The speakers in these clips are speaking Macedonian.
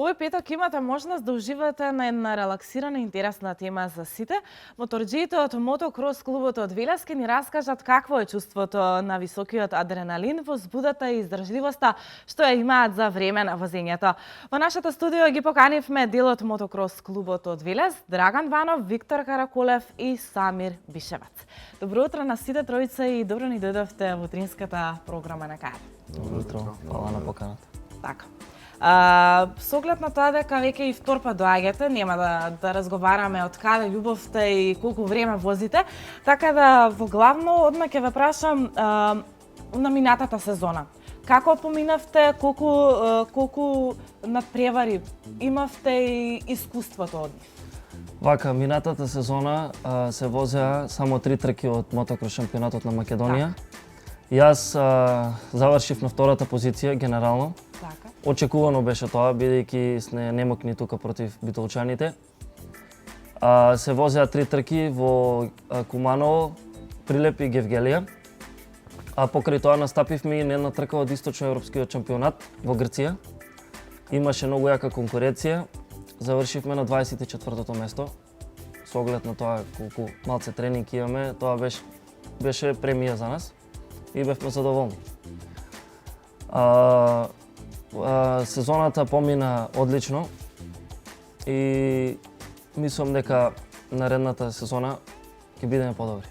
Овој петок имате можност да уживате на една релаксирана и интересна тема за сите. Моторџиите од мотокрос клубот од Велес ќе ни раскажат какво е чувството на високиот адреналин, возбудата и издржливоста што ја имаат за време на возењето. Во нашето студио ги поканивме дел од мотокрос клубот од Велес, Драган Ванов, Виктор Караколев и Самир Бишевац. Добро утро на сите тројца и добро ни дојдовте во утринската програма на КАР. Добро утро, фала на поканата. Така. Со оглед на тоа дека веќе и втор пат доаѓате, нема да разговараме од каде љубовта и колку време возите, така да во главно одма ќе ве прашам на минатата сезона. Како поминавте, колку надпревари имавте и искуството од нив? Вака, минатата сезона се возеа само 3 трки од мотокрос шампионатот на Македонија. Јас завршив на втората позиција генерално. Така. Очекувано беше тоа, бидејќи сме немокни тука против битолчаните. Се возеа 3 трки во Куманово, Прилеп и Гевгелија. А покрај тоа настапивме и на една трка од источноевропскиот шампионат во Грција. Имаше многу јака конкуренција. Завршивме на 24-тото место. Со оглед на тоа колку малце тренинг имаме, тоа беше премија за нас и бевме задоволни. Сезоната помина одлично и мислам дека наредната сезона ќе бидеме подобри.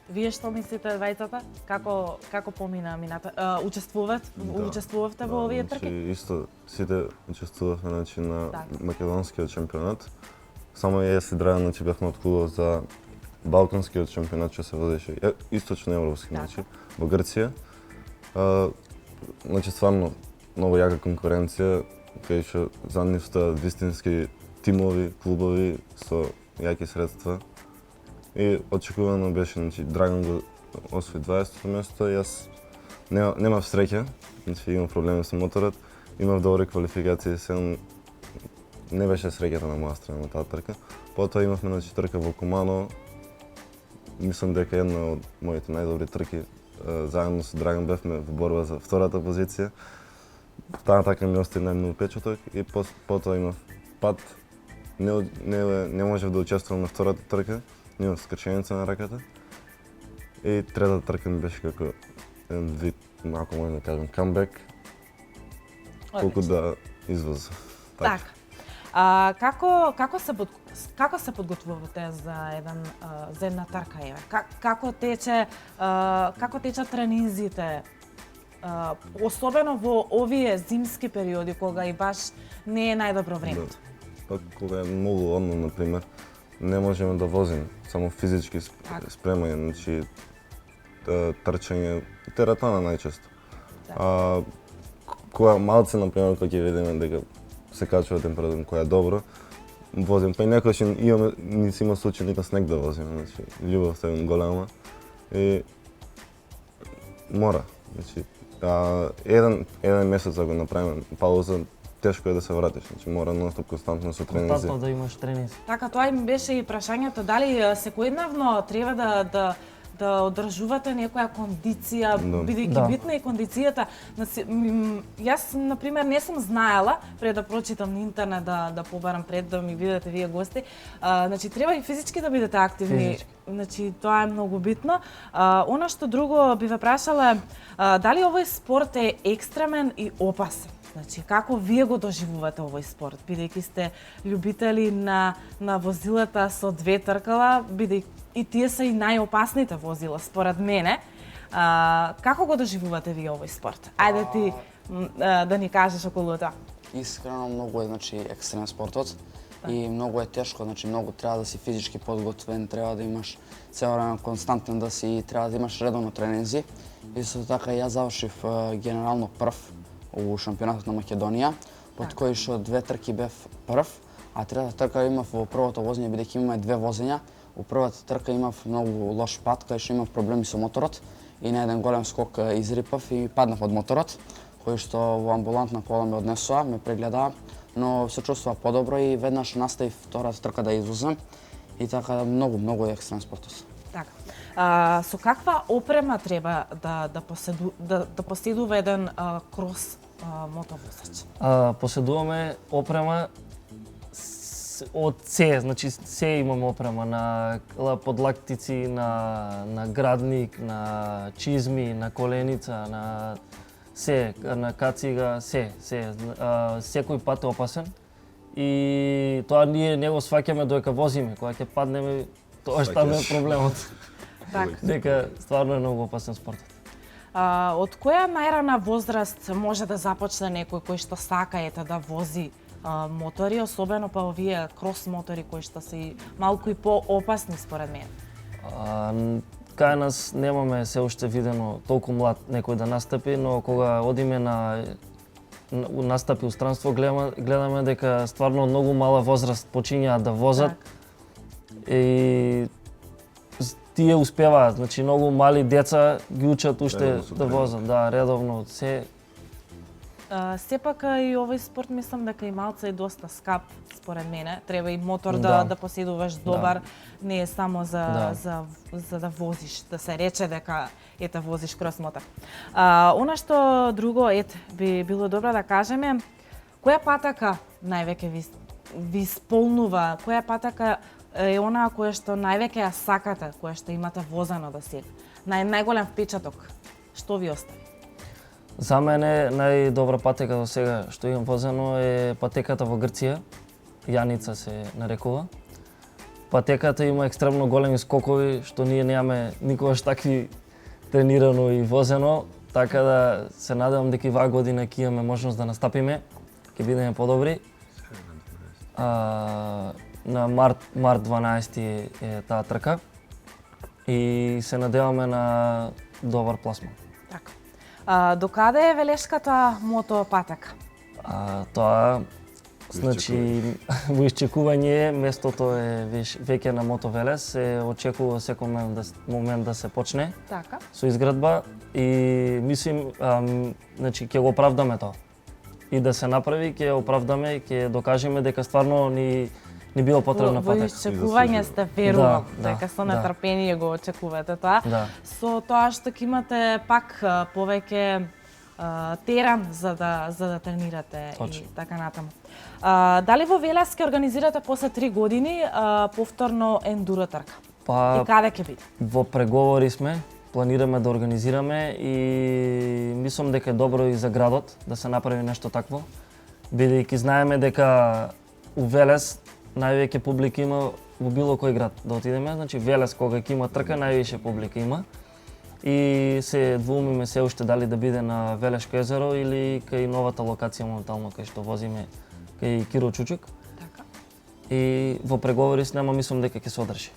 Вие што мислите двајцата? Како помина мината? Учествувавте во овие трки? Исто сите учествувавме на македонскиот шампионат. Само јас и Драган бевме од клубот за балканскиот шампионат што се водеше источно европски во Грција. Стварно многу јака конкуренција, кај што за нив стојат вистински тимови, клубови со јаки средства. И очекувано беше, Драган го освои 20-то место, јас немав среќа, имав проблеми со моторот, имав добри квалификации, се не беше среќата на моја страна на таа трка. Потоа имавме трка во Куманово, мислам дека една од моите најдобри трки, заедно со Драган бевме во борба за втората позиција. Таа така ми остави најмногу печаток и потоа имав пат, не можев да учествувам на втората трка, имав скршеница на раката. И третата трка ми беше како еден вид, ако можам да кажам, камбек, колку да извоз. Така. Како се подготвувате за една трка, еве? Како течат тренинзите? Особено во овие зимски периоди кога и баш не е најдобро времето. Кога е многу ладно, например, не можеме да возиме, само физички спремање, трчање, тератона најчесто. Кога малце, например, кога ќе видиме дека се качува температура која е добро, возим, па и некојаш ни си има случај нека снег да возиме, љубовта е голема и мора, еден месец ако направиме пауза, тешко е да се вратиш, мора нонстоп константно со тренинзи. Константно да имаш тренинзи. Така, тоа им беше и прашањето, дали секојдневно треба да одржувате некоја кондиција, бидејќи битна е кондицијата. Јас, например, не сум знаела, пред да прочитам на интернет, да побарам пред да ми видите вие гости, треба и физички да бидете активни. Тоа е многу битно. Она што друго би ве прашала, дали овој спорт е екстремен и опасен? Како вие го доживувате овој спорт, бидејќи сте љубители на возилата со две тркала, бидејќи и тие се и најопасните возила, според мене. Како го доживувате вие овој спорт? Ајде ти да ни кажеш околу тоа. Искрено многу е екстрем спортот и многу е тешко, многу треба да си физички подготвен, треба да имаш цело време константно да си, треба да имаш редовно тренинзи. Исто така јас завршив генерално прв у шампионатот на Македонија, од кои што 2 трки бев прв, а третата трка имав во првото возење, бидејќи имаме 2 возења. У првата трка имав многу лош пат, кај што имав проблеми со моторот и на еден голем скок изрипав и паднав од моторот, кој што во амбулантна кола ме однесоа, ме прегледаа, но се чувствува подобро и веднаш наставив втората трка да извозам и така многу е екстрем спортот. Со каква опрема треба да поседува еден крос мотовозач? Поседуваме опрема од се, значи се имаме опрема на подлактици, на градник, на чизми, на коленица, на се, на кацига, се. Секој пат е опасен и тоа ние не го сваќаме додека возиме, кога ќе паднеме, тоа што е проблемот. Така. Дека стварно е многу опасен спортот. Од која најрана возраст може да започне некој кој што сака да вози мотори, особено па овие крос мотори кои што се малку и поопасни според мен? Кај нас немаме се уште видено толку млад некој да настапи, но кога одиме на настапи у странство гледаме дека стварно многу мала возраст почињаат да возат. И тие успеваат, значи многу мали деца ги учат уште да возат, редовно се. Сепак и овој спорт мислам дека и малце е доста скап според мене. Треба и мотор да поседуваш добар, не е само за да возиш, да се рече дека возиш крос мотор. Она што друго би било добро да кажеме, која патака највеќе ви исполнува, која патака е онаа која што највеќе ја сакате, која што имате возено до сега? Најголем впечаток, што ви остави? За мене најдобра патека до сега што имам возено е патеката во Грција, Јаница се нарекува. Патеката има екстремно големи скокови што ние немаме никогаш такви тренирано и возено, така да се надевам дека и ваа година ќе имаме можност да настапиме, ќе бидеме подобри. На март 12 е таа трка и се надеваме на добар пласман. Така. Докаде е велешката мотопатека? Тоа значи во исчекување, местото е веќе на мотовелес, се очекува секој момент да се почне така со изградба и мислим значи ќе го оправдаме тоа. И да се направи, ќе оправдаме, ќе докажеме дека стварно ни било потребна патека. Во исчекување сте, верувам, дека со нетрпение го очекувате тоа. Со тоа што ќе имате пак повеќе терен за да тренирате и така натаму. Дали во Велес ќе организирате после 3 години повторно ендуро трка? И каде ќе биде? Во преговори сме, планираме да организираме и мислам дека е добро и за градот да се направи нешто такво, бидејќи знаеме дека у Велес највеќе публика има во било кој град да отидеме, значи Велес кога ќе има трка највише публика има. И се двумиме се уште дали да биде на Велешко езеро или кај новата локација моментално кај што возиме кај Киро Чучук. Така. И во преговори с нема мислам дека ќе се одржи.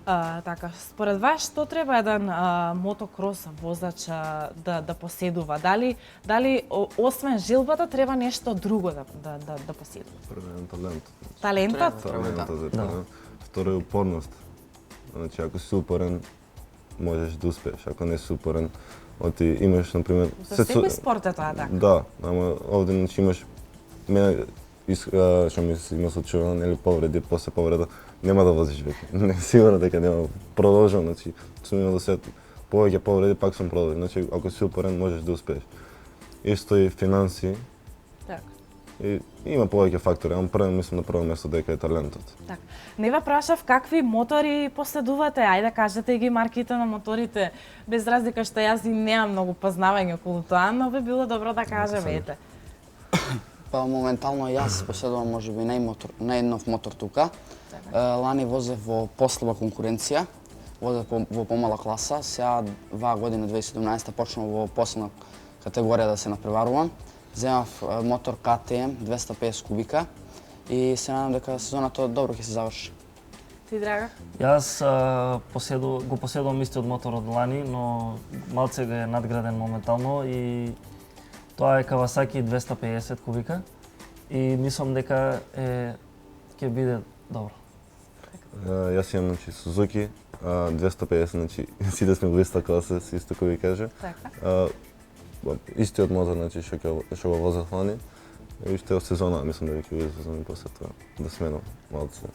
Така, според вас што треба еден мотокрос возач да поседува? Дали освен жилбата треба нешто друго да поседува? Првен талент. Талентот? Талентот. Второ е упорност. Значи ако си упорен можеш да успееш, ако не си упорен, ти имаш на пример За секој спорт е тоа така. Да, ама овде значи имаш мене што ми има случува, нели повреди, после повреда нема да возиш веќе. Не сигурно дека нема продолжам, значи сум имал да се повеќе повреди, пак сум продолжил. Значи ако си упорен можеш да успееш. Исто и финанси. Така. И има повеќе фактори, ама прво мислам на прво место дека е талентот. Така. Не ве прашав какви мотори поседувате, ајде кажете ги марките на моторите, без разлика што јас и немам многу познавање околу тоа, но би било добро да кажеме, ете. Па моментално јас поседувам можеби најнов мотор тука. Лани возев во послаба конкуренција, возев во помала класа, сега ваа година 2017 почнав во последна категорија да се напреварувам. Земав мотор KTM 250 кубика и се надам дека сезоната добро ќе се заврши. Ти, Драга? Јас го поседувам истиот мотор од лани, но малце го е надграден моментално и тоа е Kawasaki 250 кубика и мислам дека ќе биде добро. Јас имам значи Suzuki 250, значи сите сме во иста класа, исто кој ви каже. Така. Истиот мотор значи што го возев лани. И уште од сезона, мислам дека ќе биде сезон после тоа да сменам малце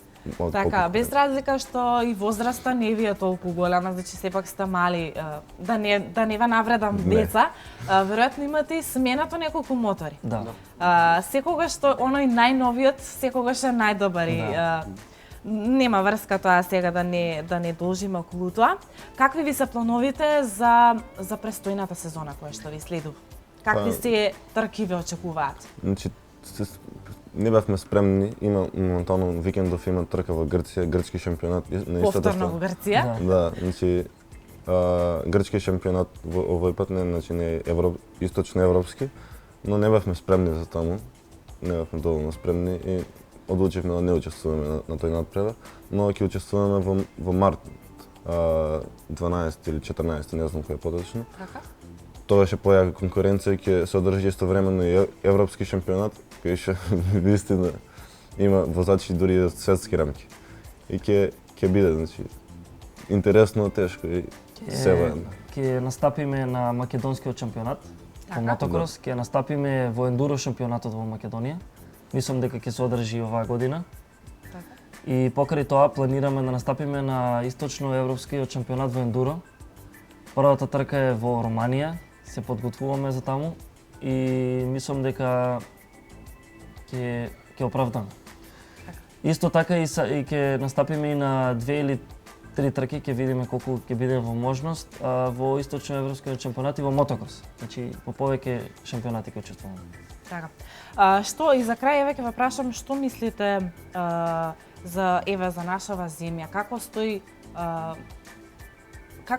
Така, без разлика што и возраста не ви е толку голема, значи сепак сте мали, да не ве навредам деца, веројатно имате и сменато неколку мотори. Да. Секогаш што оној најновиот, секогаш е најдобар и нема врска тоа сега да не должиме околу тоа. Какви ви се плановите за престојната сезона која што ви следува? Какви се трки ве очекуваат? Значи, не бевме спремни, има моментално викендов има трка во Грција, грчки шампионат на истата Повторно во Грција? Да, значи грчки шампионат овој пат не е источно европски, но не бевме спремни за таму. Не бевме доволно спремни и одлучивме да не учествуваме на тој надпревар, но ќе учествуваме во март 12 или 14, не знам кој е поточно. Така? Тоа ќе појака конкуренција, ќе се одржи истовремено и европски шампионат, кој ќе вистина има возачи дури од светски рамки. И ќе биде, значи, интересно, тешко и севоено. Ќе настапиме на македонскиот шампионат во мотокрос, ќе настапиме во ендуро шампионатот во Македонија. Мислам дека ќе се одржи оваа година. И покрај тоа планираме да настапиме на источноевропскиот шампионат во ендуро. Првата трка е во Романија, се подготвуваме за таму и мислам дека ќе оправдаме. Исто така и ќе настапиме и на 2 или 3 трки, ќе видиме колку ќе биде во можност во источноевропскиот шампионат и во мотокрос. Значи во повеќе шампионати ќе учествуваме. Така. Што и за крај еве ќе ве прашам што мислите за нашава земја, како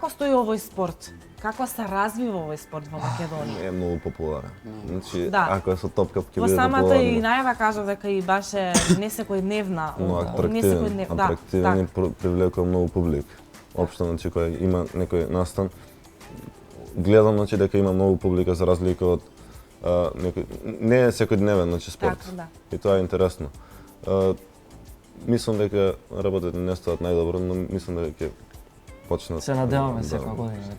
стои овој спорт? Како се развива овој спорт во Македонија? Е многу популарен. Значи, Да. ако е со топкап ќе Во биде самата популарен. и најава кажа дека и баше не секојдневна, Но атрактивен и привлекува многу публика. Општо, значи, кој има некој настан, гледам, значи, дека има многу публика за разлика од не е секојдневен, значи, спорт. Така, да. И тоа е интересно. Мислам дека работите не стават најдобро, но мислам дека ќе почнат. Се надеваме секоја година.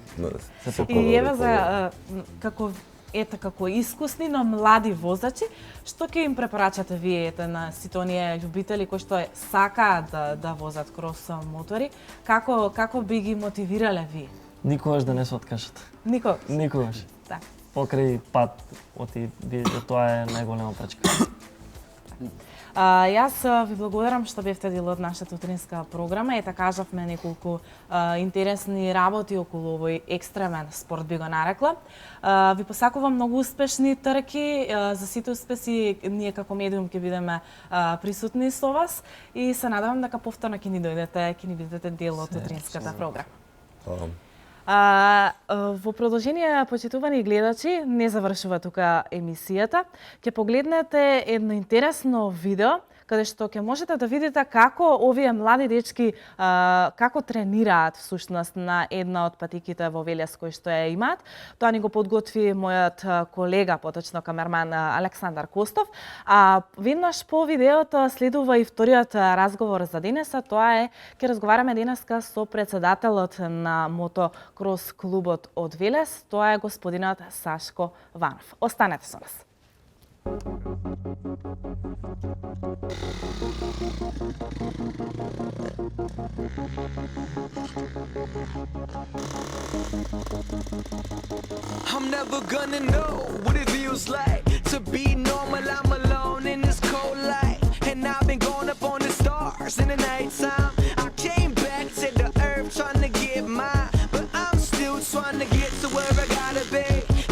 И еве за како искусни, но млади возачи, што ќе им препорачате вие на сите оние љубители кои што сакаат да возат крос мотори, како би ги мотивирале вие? Никогаш да не се откажат. Никогаш. Да. Покрај пат, тоа е најголема пречка. Јас ви благодарам што бевте дел од нашата утринска програма. Ета кажавме неколку интересни работи околу овој екстремен спорт, би го нарекла. Ви посакувам многу успешни трки, за сите успеси ние како медиум ќе бидеме присутни со вас и се надевам дека повторно ќе ни дојдете, ќе ни бидете дел од утринската програма. Во продолжение, почитувани гледачи, не завршува тука емисијата. Ќе погледнете едно интересно видео каде што ќе можете да видите како овие млади дечки како тренираат всушност на една од патиките во Велес кои што ја имаат. Тоа ни го подготви мојот колега, поточно камерман Александар Костов. А веднаш по видеото следува и вториот разговор за денеса. Тоа е, ќе разговараме денеска со председателот на мотокрос клубот од Велес. Тоа е господинот Сашко Ванов. Останете со нас. I'm never gonna know what it feels like to be normal. I'm alone in this cold light, and I've been going up on the stars in the nighttime. I came back to the earth trying to get mine, but I'm still trying to get to where I gotta be.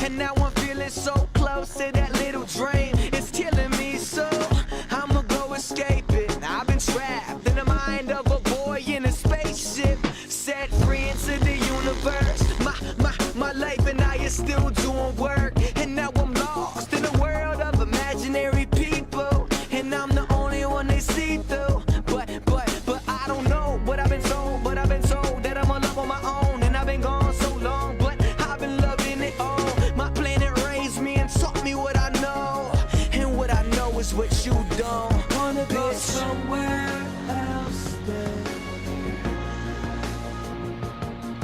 And now I'm feeling so close to that little dream. It's killing me, so I'ma go escape it. I've been trapped in the mind of a boy in a spaceship, set free into the universe. My life and I is still doing work, and now I'm lost in a world of imaginary people, and I'm the only one they see through. But I don't know what I've been told, but I've been told that I'm alive on my own, and I've been gone so long, but I've been loving it all. My planet raised me and taught me what I know, and what I know is what you don't. Wanna go somewhere else then.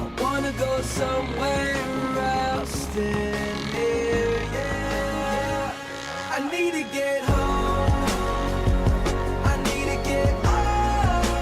I wanna go somewhere else than here, yeah. I need to get home. I need to get home.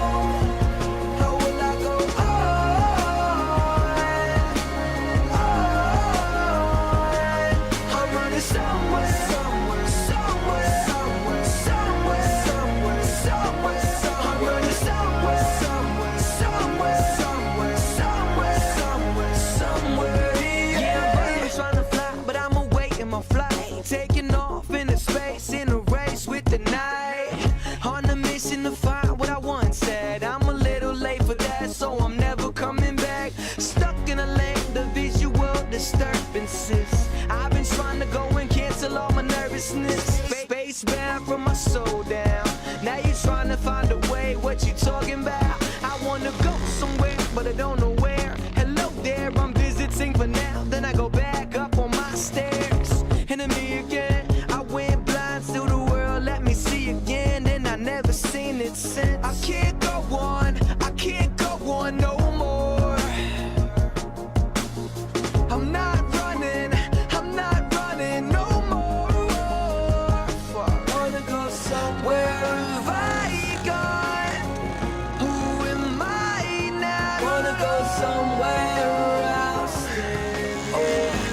disturbances. I've been trying to go and cancel all my nervousness. Space bound from my soul down. Now you're trying to find a way, what you talking about? I wanna go somewhere, but I don't know where. Hello there, I'm visiting for now. Then I go back up on my stairs. And then me again, I went blind to the world, let me see again. And I never seen it since. I can't go on no more. I'm not running no more. I wanna go somewhere. Have I gone? Who am I now? Wanna go somewhere else. Oh.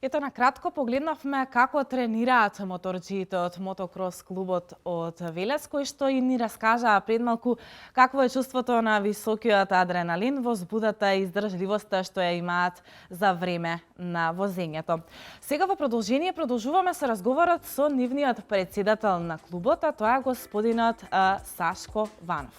Ето, на кратко погледнавме како тренираат моторџиите од мотокрос клубот од Велес, кој што и ни раскажаа пред малку какво е чувството на високиот адреналин, возбудата и издржливоста што ја имаат за време на возењето. Сега во продолжуваме со разговорот со нивниот претседател на клубот, а тоа е господинот Сашко Ванов.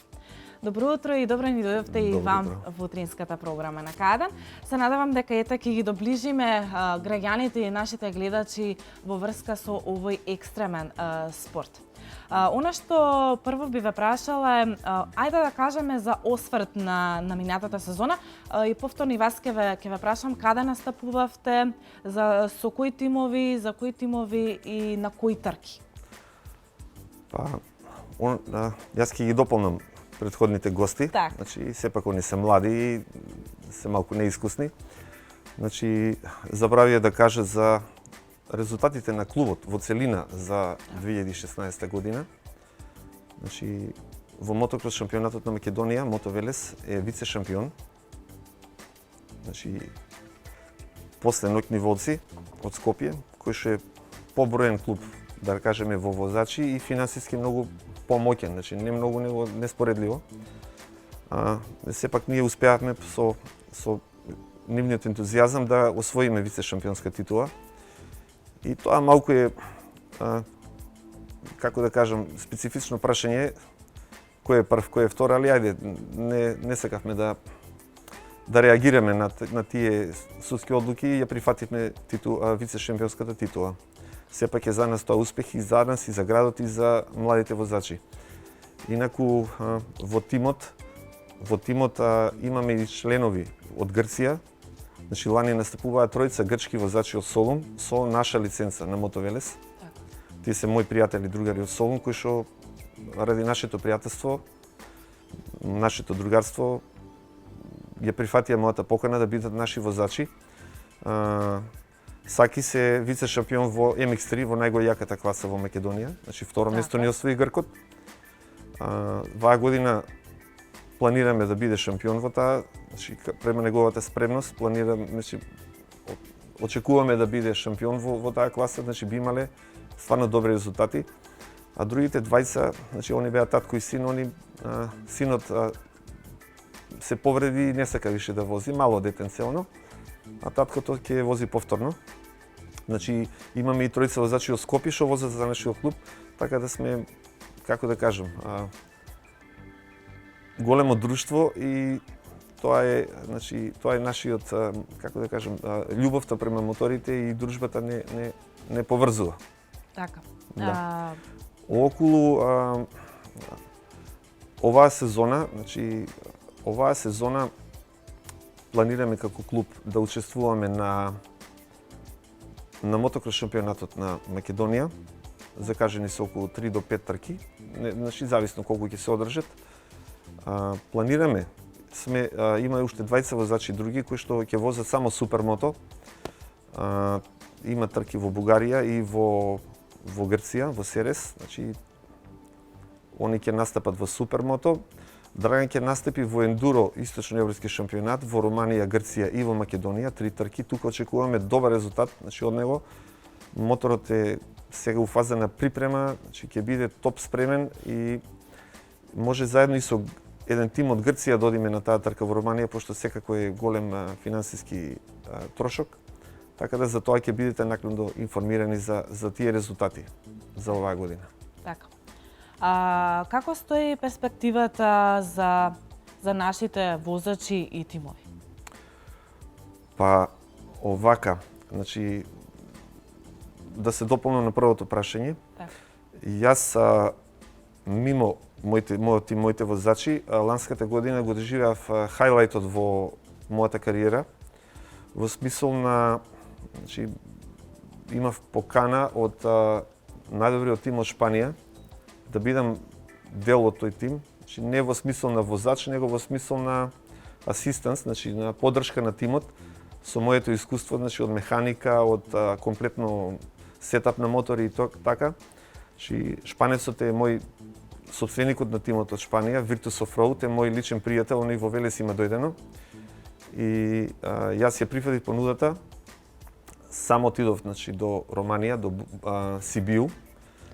Добро утро и добро ни дојдовте и вам во утринската програма на К1. Се надевам дека ете ќе ги доближиме граѓаните и нашите гледачи во врска со овој екстремен спорт. Она што прво би ве прашала е, ајде да кажеме за осврт на минатата сезона и повторно и вас ќе ве прашам каде настапувавте, со кои тимови, за кои тимови и на кои трки? Јас ќе ги дополнам предходните гости. Так. Значи, сепак они се млади и се малку неискусни. Значи, забравија да кажа за резултатите на клубот во целина за 2016 година. Значи, во мотокрос шампионатот на Македонија, Мото Велес е вице шампион. Значи, после Ноќни волци од Скопје, кој што е поброен клуб, да кажеме, во возачи и финансиски многу помоќен, значи не многу, него неспоредливо. Сепак ние успеавме со нивниот ентузијазам да освоиме вице шампионска титула. И тоа малку е, како да кажам, специфично прашање, кој е прв, кој е втор, али ајде, не сакавме да реагираме на тие судски одлуки и ја прифативме вице шампионската титула. Сепак е за нас тоа успех и за нас, и за градот, и за младите возачи. Инаку во тимот имаме и членови од Грција. Значи лани настапуваат тројца грчки возачи од Солун со наша лиценца на Мото Велес. Тие се мои пријатели, другари од Солун, кои што ради нашето пријателство, нашето другарство, ја прифатија мојата покана да бидат наши возачи. Саки се вице шампион во MX3, во најголјаката класа во Македонија. Значи второ место ни освои Гркот. Ваа година планираме да биде шампион во таа, значи према неговата спремност планираме, значи очекуваме да биде шампион во таа класа, значи би имале стварно добри резултати. А другите двајца, значи они беа татко и син, синот се повреди и не сака више да вози, мало детенце оно. А таткото ќе вози повторно. Значи имаме и тројца возачи од Скопје што возат за нашиот клуб, така да сме, како да кажам, големо друштво и тоа е, значи, тоа е нашиот, како да кажам, љубовта према моторите и дружбата не поврзува. Така. Да. Околу оваа сезона, значи оваа сезона планираме како клуб да учествуваме на мотокрос шампионатот на Македонија. Закажени се околу 3 до 5 трки, значи зависно колку ќе се одржат. Планираме, има уште двајца возачи други кои што ќе возат само супермото. Има трки во Бугарија и во Грција, во Серес, значи они ќе настапат во супермото. Драган ќе настапи во ендуро источноевропски шампионат во Романија, Грција и во Македонија, 3 трки. Тука очекуваме добар резултат, значи од него. Моторот е сега у фаза на припрема, значи ќе биде топ спремен и може заедно и со еден тим од Грција да одиме на таа трка во Романија, пошто секако е голем финансиски трошок. Така да за тоа ќе бидете накнадно информирани за тие резултати за оваа година. Така. Како стои перспективата за нашите возачи и тимови? Па овака, значи да се дополнам на првото прашање. Так. Јас мимо мојот тим, моите возачи, ланската година го доживеав хајлајтот во мојата кариера, во смисол на, значи, имав покана од најдобриот тим од Шпанија да бидам дел од тој тим, значи не во смисол на возач, него во смисол на асистанс, значи на поддршка на тимот со моето искуство, значи од механика, од комплетно сетап на мотори и така. Значи шпанецот е мој сопственикот на тимот од Шпанија, Virtus Offroad, е мој личен пријател, он и во Велес има дојдено. И јас ја прифатив понудата сам отидов значи до Романија, до Сибиу.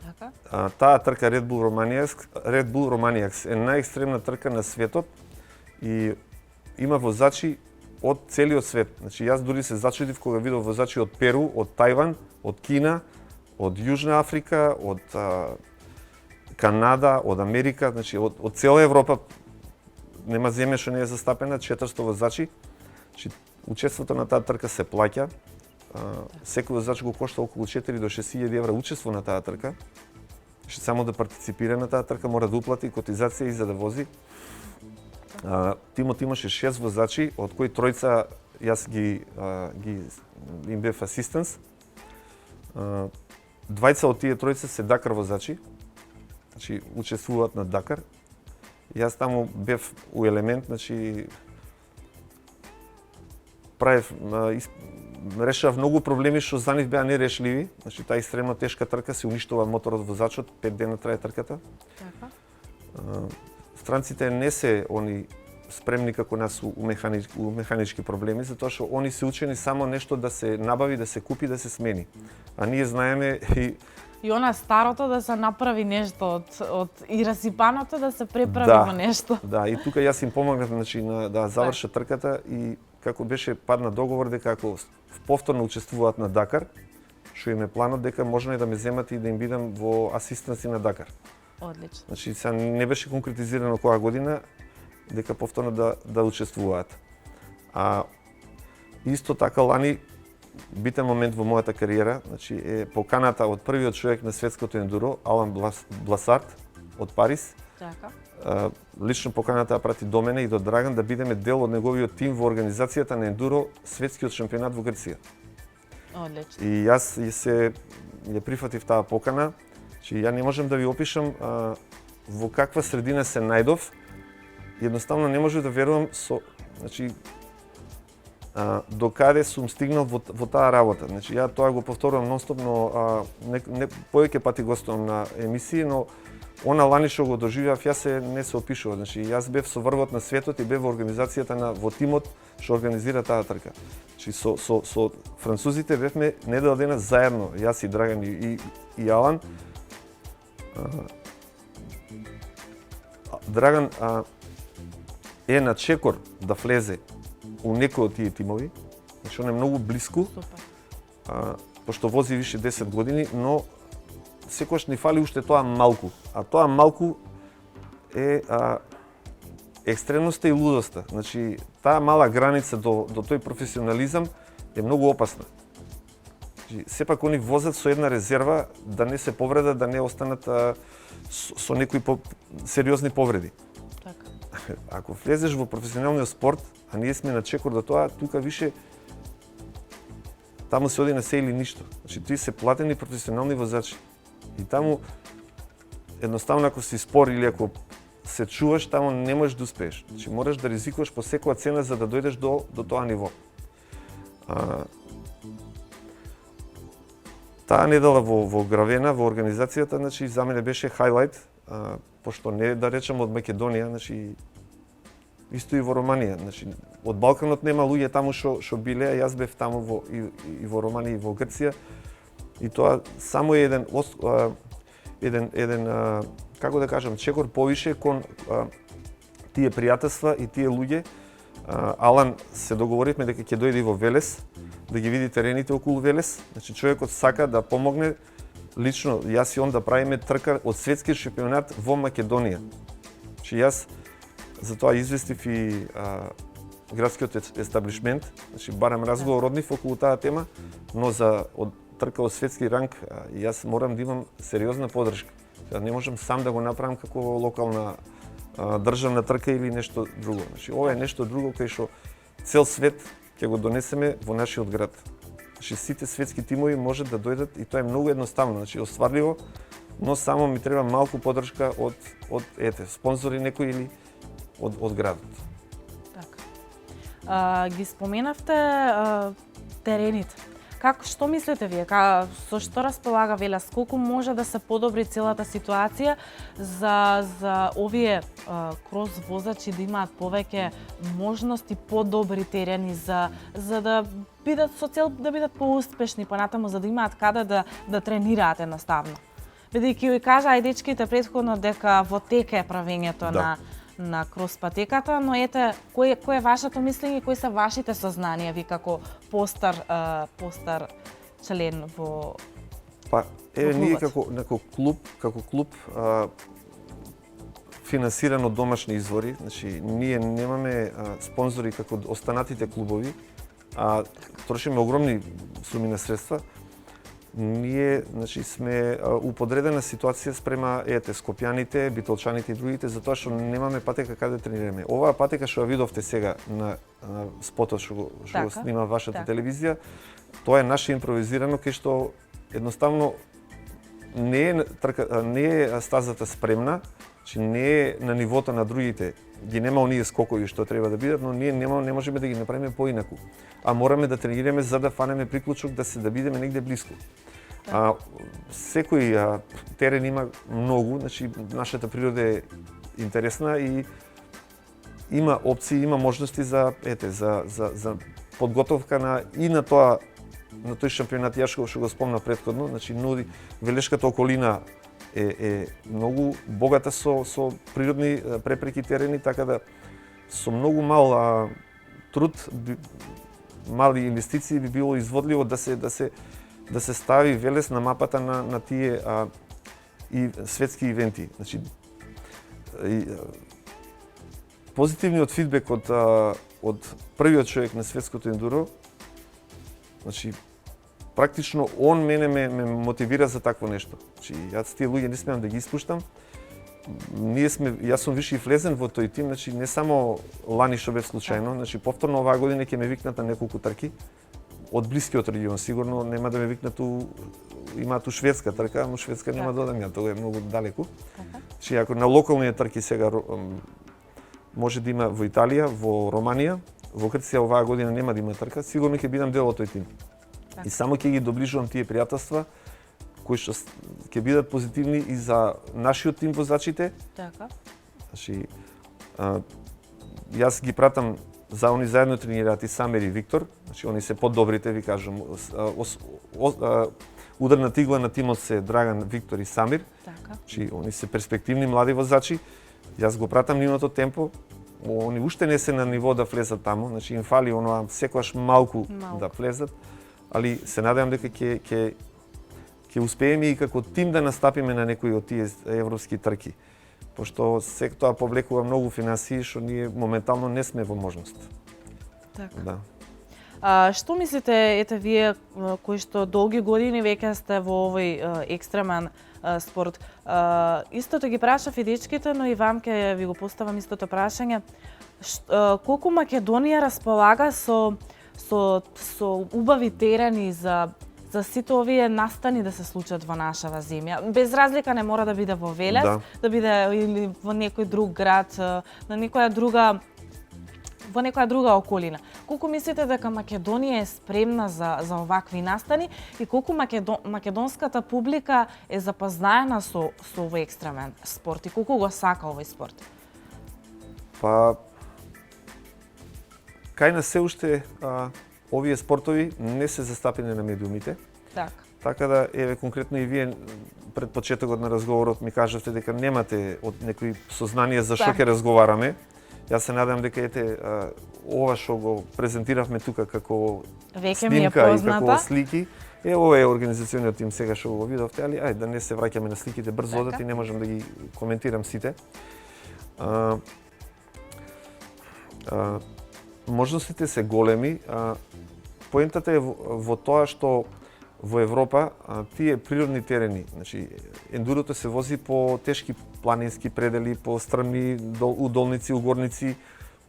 Така. Таа трка Red Bull Romaniacs е најекстремна трка на светот и има возачи од целиот свет. Значи јас дури се зачудив кога видов возачи од Перу, од Тајван, од Кина, од Јужна Африка, од Канада, од Америка, значи од цела Европа. Нема земја што не е застапена, 400 возачи. Значи учеството на таа трка се плаќа. Секој воzač го кошта околу 4 до 6.000 евра учество на таа трка. Што само да партиципира на таа трка мора да уплати котизација и за да вози. Тимот имаше 6 возачи, од кои тројца јас им бев асистенс. Двајца од тие тројца се Дакар возачи, значи учествуваат на Дакар. Јас таму бев у елемент, значи решав многу проблеми што за нив беа нерешливи. Значи таа екстремно тешка трка се уништува моторот возачот, 5 дена трае трката. Така. Странците не се они спремни како нас у механички проблеми, затоа што они се учени само нешто да се набави, да се купи, да се смени. А ние знаеме И она старото да се направи нешто од и расипаното да се преправи во нешто. Да, и тука јас им помогнав значи да завршат трката и како беше падна договор дека ако повторно учествуваат на Дакар, што им е планот дека можно и да ме земат и да им бидам во асистенси на Дакар. Одлично. Значи сега не беше конкретизирано која година дека повторно да учествуваат. А исто така лани битен момент во мојата кариера, значи е поканата од првиот човек на светското ендуро, Алан Бласард од Париз. Така. Лично поканата ја прати до мене и до Драган да бидеме дел од неговиот тим во организацијата на ендуро светскиот шампионат во Грција. Одлично. И јас ја прифатив таа покана. Значи ја не можам да ви опишам во каква средина се најдов. Едноставно не можев да верувам значи до каде сум стигнал во таа работа. Значи ја тоа го повторувам нонстоп, но не повеќе пати гостувам на емисии, но она лани што го доживеав јас не се опишува. Значи јас бев со врвот на светот и бев во организацијата во тимот што организира таа трка. Значи со французите бевме недела дена заедно, јас и Драган и Алан. Драган е на чекор да влезе у некој од тие тимови, значи он е многу блиску, пошто вози више 10 години, но секогаш ни фали уште тоа малку. А тоа малку е екстремноста и лудоста. Значи, таа мала граница до тој професионализам е многу опасна. Значи, сепак они возат со една резерва да не се повредат, да не останат со некои сериозни повреди. Така. Ако влезеш во професионалниот спорт, а ние сме на чекор до тоа, тука више таму се оди на се или ништо. Значи, тие се платени професионални возачи. И таму едноставно ако си спор или ако се чуваш, таму не можеш да успееш. Значи, мораш да ризикуваш по секоја цена за да дојдеш до тоа ниво. Таа недела во Гравена, во организацијата, значи за мене беше хајлајт, пошто не да речам од Македонија, значи исто и во Романија, значи од Балканот нема луѓе таму што биле, јас бев таму и во Романија и во Грција. И тоа само е еден како да кажам, чекор повише кон тие пријателства и тие луѓе. Алан се договоривме дека ќе дојде и во Велес, да ги види терените околу Велес. Значи човекот сака да помогне лично, јас и он да правиме трка од светски шампионат во Македонија. Значи јас затоа известив и градскиот естаблишмент, значи барам разговор од нив околу таа тема, но за трка од светски ранг јас морам да имам сериозна поддршка. Не можам сам да го направам како локална државна трка или нешто друго. Значи ова е нешто друго кај што цел свет ќе го донесеме во нашиот град. Значи сите светски тимови можат да дојдат и тоа е многу едноставно, значи остварливо, но само ми треба малку поддршка од спонзори некои или од градот. Така. Ги споменавте терените. Што мислите вие? Со што располага Велес? Колку може да се подобри целата ситуација за овие кроз возачи да имаат повеќе можности, подобри терени за да бидат со цел да бидат поуспешни понатаму, за да имаат каде да тренираат едноставно? Бидејќи ви кажа ај дечките претходно дека во тека е правењето на кроз патеката, но ете, кој е вашето мислење, кои се вашите сознанија ви како постар член во Па, ние како клуб финансиран од домашни извори, значи ние немаме спонзори како останатите клубови, а трошиме огромни суми на средства. Ние, значи, сме у подредена ситуација спрема скопјаните, битолчаните и другите, затоа што немаме патека каде тренираме. Оваа патека што ја видовте сега на спотот што го снима вашата телевизија, тоа е наше импровизирано, кај што едноставно не е стазата спремна, че не е на нивото на другите. Ги нема оние скокови што треба да бидат, но ние не можеме да ги направиме поинаку. А мораме да тренираме за да фанеме приклучок да бидеме негде блиску. Секој терен има многу, значи нашата природа е интересна и има опции, има можности за подготовка на тој шампионат јас што го спомна претходно, значи нуди Велешката околина е многу богата со природни препреки терени, така да со многу мал труд, мали инвестиции би било изводливо да се стави Велес на мапата на тие и светски ивенти. Значи позитивниот фидбек од првиот човек на светското ендуро, значи практично он мене ме мотивира за такво нешто. Значи јас тие луѓе не смеам да ги испуштам. Јас сум више и влезен во тој тим, значи не само лани што бев случајно, значи повторно оваа година ќе ме викнат на неколку трки од блискиот регион, сигурно нема да ме викнат имаат у шведска трка, но шведска нема да одам ја, тоа е многу далеку. Значи ако на локални трки сега може да има во Италија, во Романија, во Грција оваа година нема да има трка, сигурно ќе бидам дел од тој тим. И само ќе ги доближувам тие пријателства кои што ќе бидат позитивни и за нашиот тим возачите. Така. Значи јас ги пратам за они заедно тренираат и Самир и Виктор, значи они се подобрите, ви кажам. Ударна тигла на тимот се Драган, Виктор и Самир. Така. Значи они се перспективни млади возачи. Јас го пратам нивното темпо. Они уште не се на ниво да влезат таму, значи им фали оноа секогаш малку да влезат, али се надевам дека ќе успееме и како тим да настапиме на некои од тие европски трки. Пошто се тоа повлекува многу финансии што ние моментално не сме во можност. Така. Да. Што мислите, ете вие кои што долги години веќе сте во овој екстремен спорт, истото ги прашав и дечките, но и вам ќе ви го поставам истото прашање. Колку Македонија располага со убави терени за сите овие настани да се случат во нашава земја? Без разлика не мора да биде во Велес, да биде или во некој друг град, на некоја друга околина. Колку мислите дека Македонија е спремна за овакви настани и колку македонската публика е запознаена со овој екстремен спорт и колку го сака овој спорт? Па кај нас се уште овие спортови не се застапени на медиумите. Така да, еве конкретно и вие пред почетокот на разговорот ми кажавте дека немате од некои сознанија за што ќе разговараме. Јас се надам дека ова што го презентиравме тука како снимка и како слики, ова е организациониот тим сега што го видовте, али ајде да не се враќаме на сликите, брзо одат и не можам да ги коментирам сите. Можностите се големи. Поентата е во тоа што во Европа тие природни терени, значи ендурото се вози по тешки планински предели, по стрмни удолници, угорници,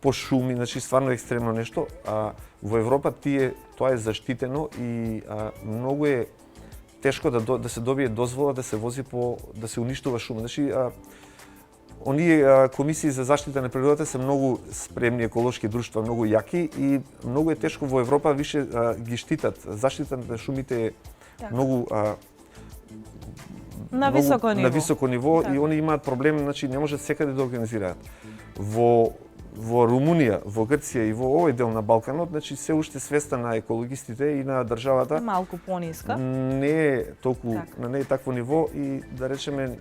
по шуми, значи стварно екстремно нешто. Во Европа тоа е заштитено и многу е тешко да се добие дозвола да се вози да се уништува шума. Значи оние комисии за заштита на природата се многу спремни еколошки друштва, многу јаки и многу е тешко во Европа више ги штитат. Заштитата на шумите е многу на високо ниво. На високо ниво и они имаат проблем, значи не можат секаде да организираат. Во Румунија, во Грција и во овој дел на Балканот, значи се уште свеста на екологистите и на државата малку пониска. Не е толку не е такво ниво и да речеме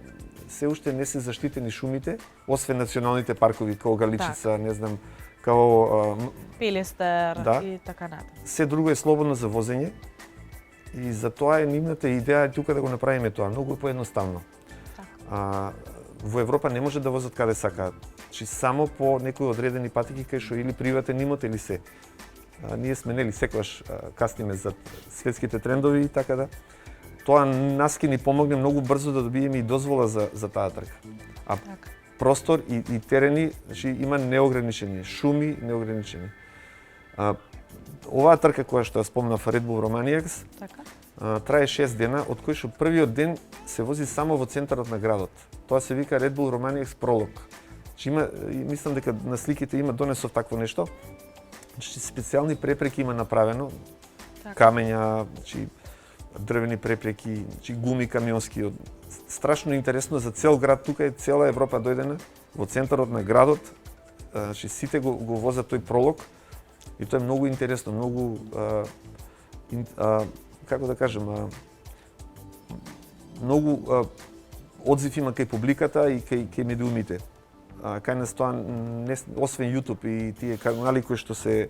се уште не се заштитени шумите, освен националните паркови како Галичица, не знам, како Пелестер и така натаму. Се друго е слободно за возење и затоа е нивната идеја тука да го направиме тоа, многу поедноставно. Во Европа не може да возат каде сакаат. Значи само по некои одредени патеки кај што или приватен имот или се. Ние сме нели секогаш касниме за светските трендови и така да. Тоа нас ќе ни помогне многу брзо да добиеме и дозвола за таа трка. Простор и терени, значи има неограничени, шуми неограничени. Оваа трка која што ја спомнав, Red Bull Romania X, трае 6 дена, од кои што првиот ден се вози само во центарот на градот. Тоа се вика Red Bull Romania X Prolog. Има, мислам дека на сликите има донесов такво нешто. Значи специјални препреки има направено, камења, значи дрвени препреки, значи гуми камионски. Страшно интересно за цел град, тука е цела Европа дојдена во центарот на градот. Значи сите го возат тој пролог и тоа е многу интересно, многу како да кажем, многу одзив има кај публиката и кај медиумите. Кај нас тоа, освен YouTube и тие канали кои што се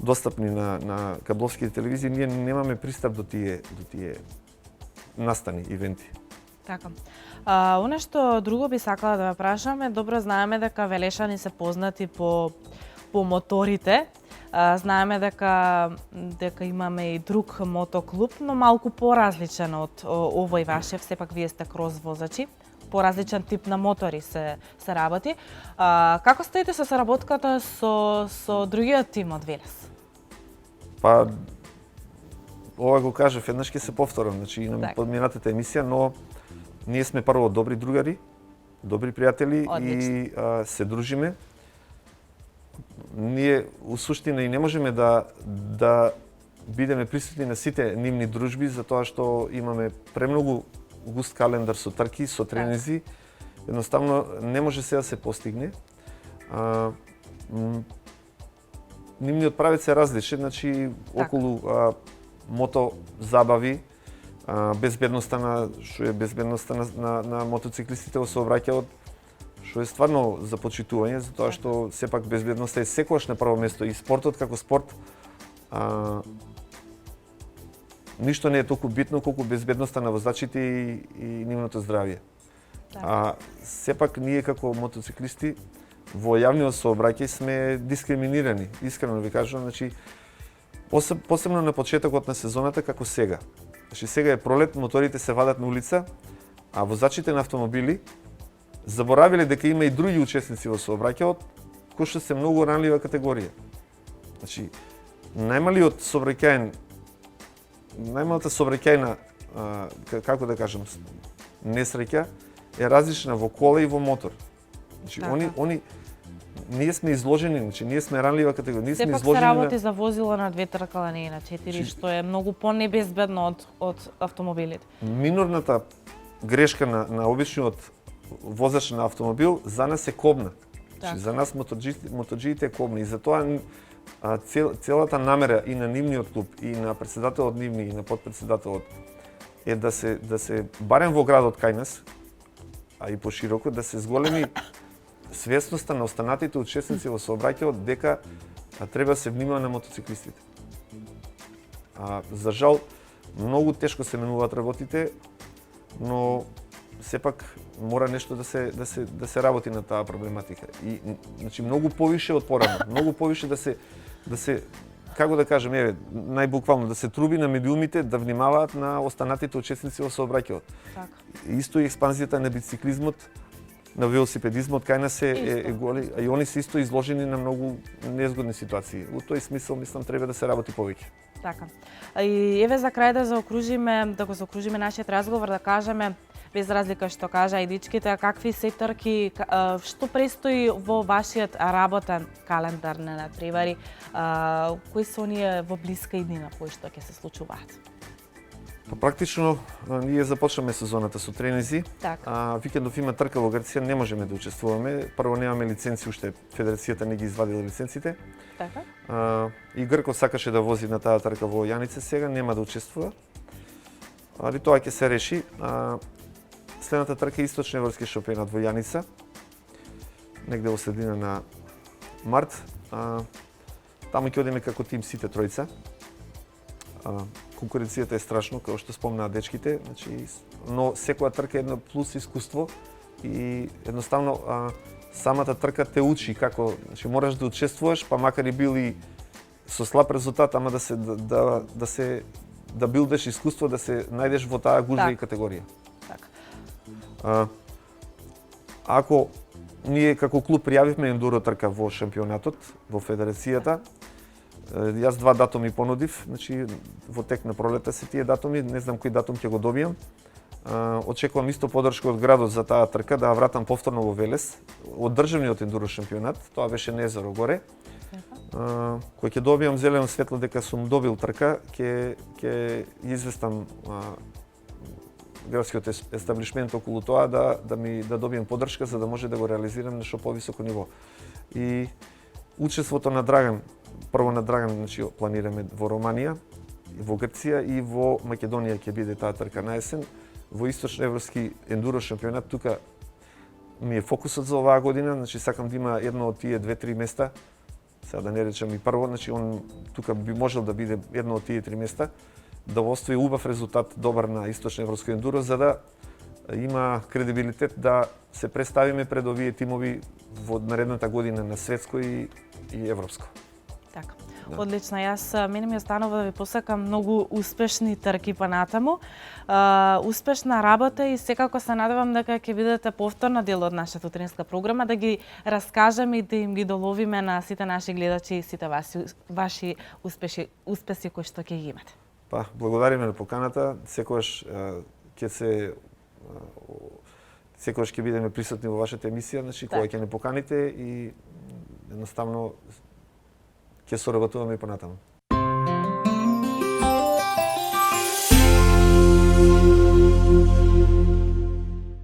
достапни на кабловските телевизии, ние немаме пристап до тие настани, ивенти. Така. Оно што друго би сакала да ве прашам е, добро знаеме дека Велешани се познати по моторите. Знаеме дека имаме и друг мотоклуб, но малку поразличен од овој вашев, сепак вие сте крос возачи. Поразличен тип на мотори се работи. Како стоите со соработката со другиот тим од Велес? Па, ова го кажав, еднаш ќе се повторам, значи и на подминатата емисија, но ние сме прво добри другари, добри пријатели и се дружиме. Ние у суштина и не можеме да бидеме присутни на сите нивни дружби, затоа што имаме премногу густ календар со трки, со тренинзи. Едноставно не може се да се постигне. Нивниот правец е различен, значи околу мото забави, безбедноста на мотоциклистите во сообраќајот, што е стварно за почитување, затоа што сепак безбедноста е секогаш на прво место и спортот како спорт ништо не е толку битно колку безбедноста на возачите и нивното здравје. Сепак ние како мотоциклисти во јавниот сообраќај сме дискриминирани, искрено ви кажувам, значи посебно на почетокот на сезоната како сега. Значи сега е пролет, моторите се вадат на улица, а возачите на автомобили заборавиле дека има и други учесници во сообраќајот кои што се многу ранлива категорија. Значи најмалата сообраќајна, како да кажам, несреќа е различна во кола и во мотор. Значи ние сме изложени, значи ние сме ранлива категорија, ние сме изложени. Сепак се работи за возило на 2 тркала, не на 4, што е многу понебезбедно од автомобилите. Минорната грешка на обичниот возач на автомобил за нас е кобна. Значи, за нас мотоџиите е кобна и затоа целата намера и на нивниот клуб и на претседателот нивни и на потпретседателот е да се барем во градот кај нас, а и пошироко да се зголеми свесноста на останатите учесници во сообраќајот дека треба се внимава на мотоциклистите. За жал многу тешко се менуваат работите, но сепак мора нешто да се работи на таа проблематика. И значи многу повише од порано, многу повише да се како да кажем, најбуквално да се труби на медиумите да внимаваат на останатите учесници во сообраќајот. Исто и експанзијата на бициклизмот, на велосипедизмот кај нас е голи, а и они се исто изложени на многу незгодни ситуации. Во тој смисол мислам треба да се работи повеќе. Така. И еве за крај да го заокружиме нашиот разговор, да кажеме без разлика што кажа и дичките, какви се трки, што престои во вашиот работен календар на надпревари, кои се оние во блиска иднина кои што ќе се случуваат? Па практично ние започнаме сезоната со тренинзи. Така. Викендов има трка во Грција, не можеме да учествуваме. Прво немаме лиценци уште, федерацијата не ги извадила лиценците. Така. И Грко сакаше да вози на таа трка во Јанице, сега нема да учествува. Али тоа ќе се реши. Следната трка е Источен европски шампионат во Јаница, негде во средина на март. Таму ќе одиме како тим сите тројца. Конкуренцијата е страшно, како што спомнаа дечките, значи, но секоја трка е едно плюс искуство и едноставно самата трка те учи како, значи мораш да учествуваш, па макар и били со слаб резултат, ама да билдеш искуство, да се најдеш во таа гужва и категорија. Така. Ако ние како клуб пријавивме ендуро трка во шампионатот, во федерацијата, јас 2 датуми понудив, значи во тек на пролета се тие датуми, не знам кој датум ќе го добијам. Очекувам исто подршка од градот за таа трка, да ја вратам повторно во Велес, од државниот ендуро шампионат, тоа беше Незаро горе. Кој ќе добијам зелено светло дека сум добил трка, ќе известам градскиот естаблишмент околу тоа да добием подршка за да може да го реализирам на што повисоко ниво. И учеството на Драган, прво на Драган, значи планираме во Романија, во Грција и во Македонија ќе биде таа трка на есен. Во Источно европски ендуро шампионат тука ми е фокусот за оваа година, значи сакам да има едно од тие 2-3 места. Сега да не речам и прво, значи он тука би можел да биде едно од тие 3 места, да остави убав резултат добар на Источно европско ендуро за да има кредибилитет да се представиме пред овие тимови во наредната година на светско и европско. Така. Да. Одлично. Јас мене ми останува да ви посакам многу успешни трки понатаму, успешна работа и секако се надевам дека ќе бидете повторно дел од нашата утринска програма, да ги раскажеме и да им ги доловиме на сите наши гледачи и сите ваши успеси кои што ќе ги имате. Па, благодариме на поканата. Секогаш ќе бидеме присутни во вашата емисија, значи кога ќе не поканите и едноставно ќе соработуваме и понатаму.